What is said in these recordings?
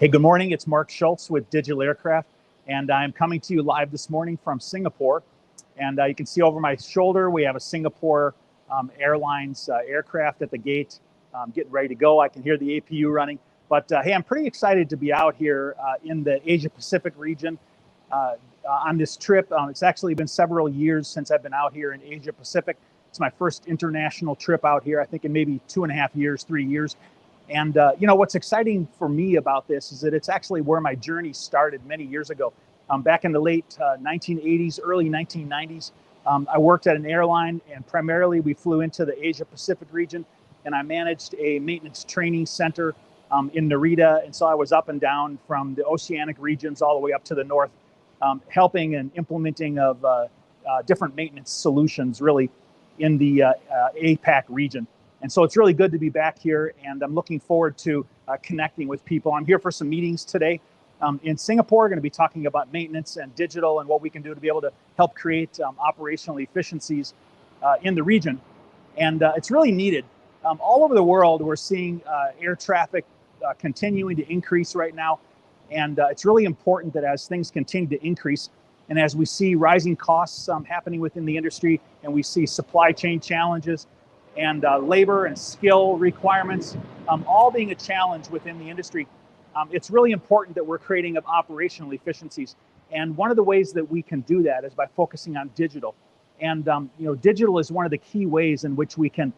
Hey, good morning. It's Mark Schultz with DigitalAircraft, and I'm coming to you live this morning from Singapore. And you can see over my shoulder, we have a Singapore Airlines aircraft at the gate, getting ready to go. I can hear the APU running. But hey, I'm pretty excited to be out here in the Asia Pacific region on this trip. It's actually been several years since I've been out here in Asia Pacific. It's my first international trip out here, I think in maybe 2.5 years, 3 years. And you know, what's exciting for me about this is that it's actually where my journey started many years ago. Back in the late 1980s, early 1990s, I worked at an airline, and primarily we flew into the Asia Pacific region, and I managed a maintenance training center in Narita. And so I was up and down from the oceanic regions all the way up to the north, helping and implementing of different maintenance solutions really in the APAC region. And so it's really good to be back here, and I'm looking forward to connecting with people. I'm here for some meetings today in Singapore. We're going to be talking about maintenance and digital and what we can do to be able to help create operational efficiencies in the region. And it's really needed. All over the world, we're seeing air traffic continuing to increase right now. And it's really important that as things continue to increase, and as we see rising costs happening within the industry, and we see supply chain challenges, and labor and skill requirements all being a challenge within the industry, it's really important that we're creating operational efficiencies. And one of the ways that we can do that is by focusing on digital. And you know, digital is one of the key ways in which we can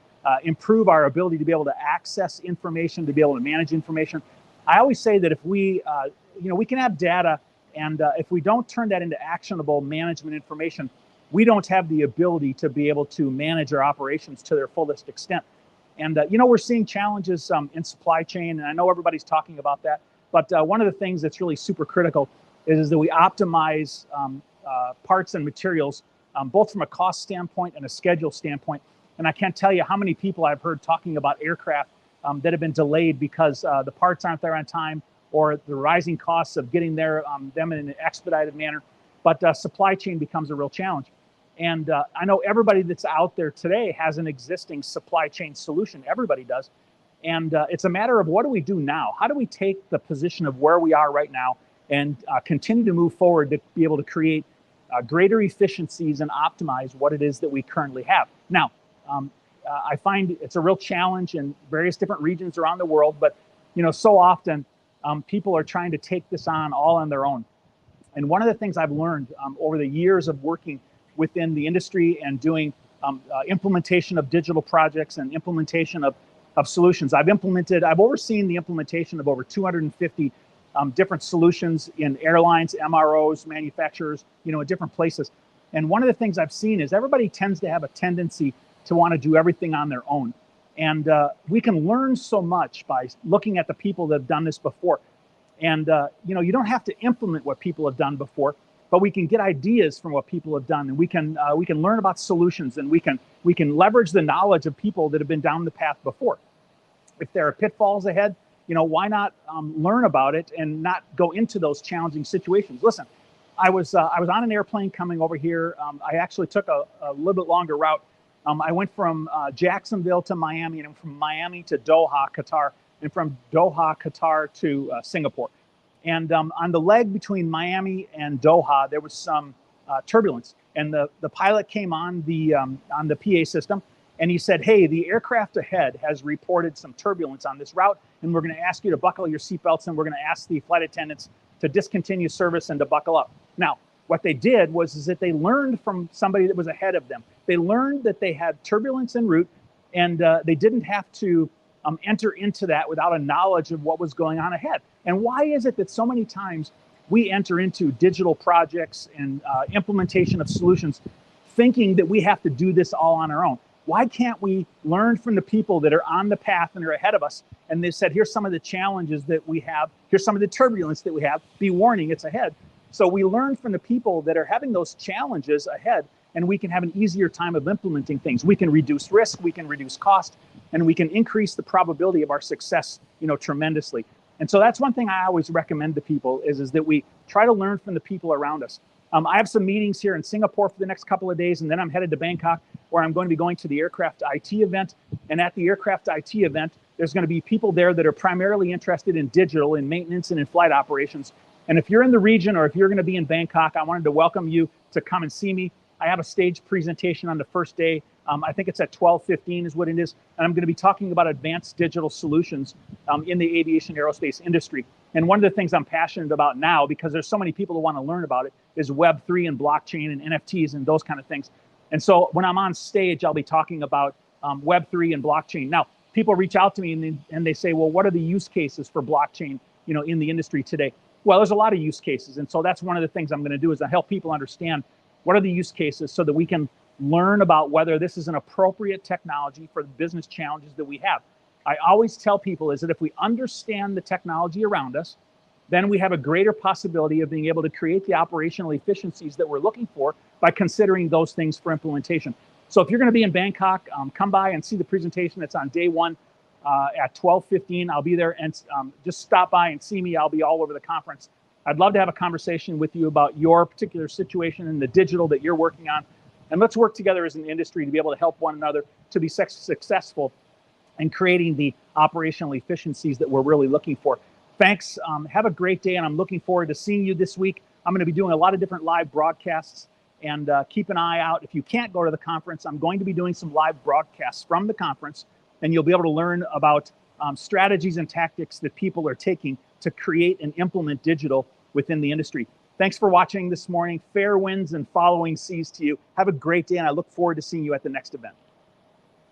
improve our ability to be able to access information, to be able to manage information. I always say that if we, you know, we can have data, and if we don't turn that into actionable management information, we don't have the ability to be able to manage our operations to their fullest extent. And, you know, we're seeing challenges in supply chain, and I know everybody's talking about that. But one of the things that's really super critical is that we optimize parts and materials, both from a cost standpoint and a schedule standpoint. And I can't tell you how many people I've heard talking about aircraft that have been delayed because the parts aren't there on time, or the rising costs of getting there, them in an expedited manner. But supply chain becomes a real challenge. And I know everybody that's out there today has an existing supply chain solution. Everybody does. And it's a matter of what do we do now? How do we take the position of where we are right now and continue to move forward to be able to create greater efficiencies and optimize what it is that we currently have? Now, I find it's a real challenge in various different regions around the world, but you know, so often people are trying to take this on all on their own. And one of the things I've learned over the years of working within the industry and doing implementation of digital projects and implementation of solutions, I've overseen the implementation of over 250 different solutions in airlines, MROs, manufacturers, you know, in different places. And one of the things I've seen is everybody tends to have a tendency to want to do everything on their own. And we can learn so much by looking at the people that have done this before. And you know, you don't have to implement what people have done before, but we can get ideas from what people have done, and we can learn about solutions, and we can leverage the knowledge of people that have been down the path before. If there are pitfalls ahead, you know, why not learn about it and not go into those challenging situations? Listen, I was on an airplane coming over here. I actually took a little bit longer route. I went from Jacksonville to Miami, and from Miami to Doha, Qatar, and from Doha, Qatar to Singapore. And on the leg between Miami and Doha, there was some turbulence. And the pilot came on the PA system, and he said, hey, the aircraft ahead has reported some turbulence on this route, and we're going to ask you to buckle your seatbelts, and we're going to ask the flight attendants to discontinue service and to buckle up. Now, what they did was that they learned from somebody that was ahead of them. They learned that they had turbulence en route, and they didn't have to enter into that without a knowledge of what was going on ahead. And why is it that so many times we enter into digital projects and implementation of solutions thinking that we have to do this all on our own? Why can't we learn from the people that are on the path and are ahead of us? And they said, here's some of the challenges that we have. Here's some of the turbulence that we have. Be warning, it's ahead. So we learn from the people that are having those challenges ahead, and we can have an easier time of implementing things. We can reduce risk, we can reduce cost, and we can increase the probability of our success, you know, tremendously. And so that's one thing I always recommend to people is that we try to learn from the people around us. I have some meetings here in Singapore for the next couple of days, and then I'm headed to Bangkok, where I'm going to be going to the aircraft IT event. And at the aircraft IT event, There's going to be people there that are primarily interested in digital, in maintenance, and in flight operations. And if you're in the region or if you're going to be in Bangkok, I wanted to welcome you to come and see me. I have a staged presentation on the first day. I think it's at 12:15 is what it is. And I'm going to be talking about advanced digital solutions in the aviation aerospace industry. And one of the things I'm passionate about now, because there's so many people who want to learn about it, is Web3 and blockchain and NFTs and those kind of things. And so when I'm on stage, I'll be talking about Web3 and blockchain. Now, people reach out to me and they say, well, what are the use cases for blockchain, in the industry today? Well, there's a lot of use cases. And so that's one of the things I'm going to do is to help people understand what are the use cases so that we can learn about whether this is an appropriate technology for the business challenges that we have. I always tell people is that if we understand the technology around us, then we have a greater possibility of being able to create the operational efficiencies that we're looking for by considering those things for implementation. So if you're going to be in Bangkok, come by and see the presentation. It's on day one at 12:15. I'll be there, and just stop by and see me. I'll be all over the conference. I'd love to have a conversation with you about your particular situation and the digital that you're working on. And let's work together as an industry to be able to help one another to be successful in creating the operational efficiencies that we're really looking for. Thanks. Have a great day, and I'm looking forward to seeing you this week. I'm going to be doing a lot of different live broadcasts, and keep an eye out. If you can't go to the conference, I'm going to be doing some live broadcasts from the conference, and you'll be able to learn about strategies and tactics that people are taking to create and implement digital within the industry. Thanks for watching this morning. Fair winds and following seas to you. Have a great day, and I look forward to seeing you at the next event.